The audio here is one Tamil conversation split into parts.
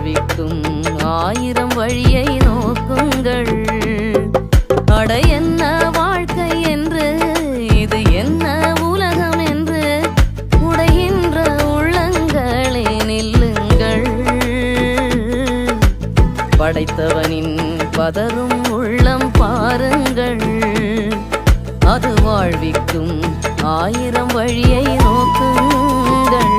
வாழ்விக்கும் ஆயிரம் வழியை நோக்குங்கள். அட என்ன வாழ்க்கை என்று, இது என்ன உலகம் என்று உடைகின்ற உள்ளங்களே நில்லுங்கள். படைத்தவனின் பதறும் உள்ளம் பாருங்கள். அது வாழ்விக்கும் ஆயிரம் வழியை நோக்குங்கள்.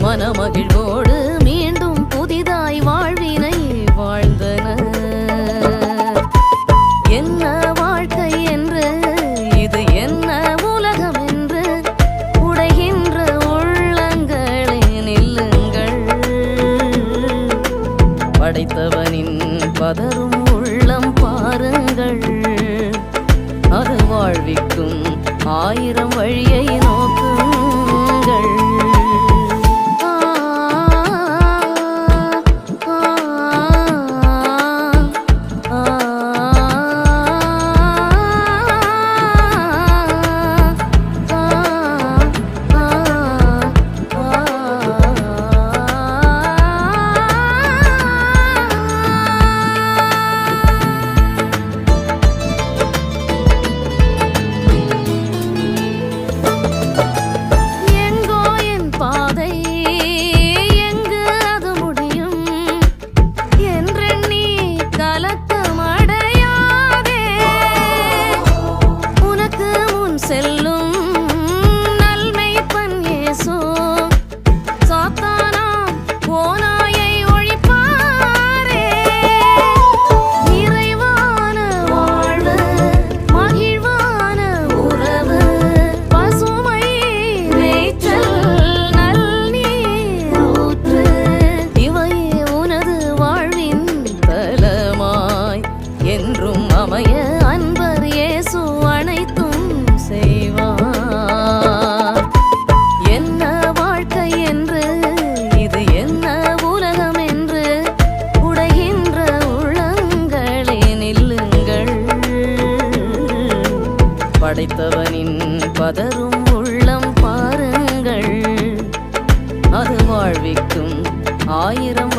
மனமகிழ்வோடு மீண்டும் புதிதாய் வாழ்வினை வாழ்ந்தனர். என்ன வாழ்க்கை என்று, இது என்ன உலகம் என்று உடைகின்ற உள்ளங்களே நில்லுங்கள். படைத்தவனின் பதறும் உள்ளம் பாருங்கள். அது வாழ்விக்கும் ஆயிரம் வழியை நோக்குங்கள். என்றும் அமைய அன்பர் இயேசு அனைத்தும் செய்வார். என்ன வாழ்க்கை என்று, இது என்ன உலகம் என்று உடைகின்ற உள்ளங்களே நில்லுங்கள். படைத்தவனின் பதறும் உள்ளம் பாருங்கள். அது வாழ்விக்கும் ஆயிரம்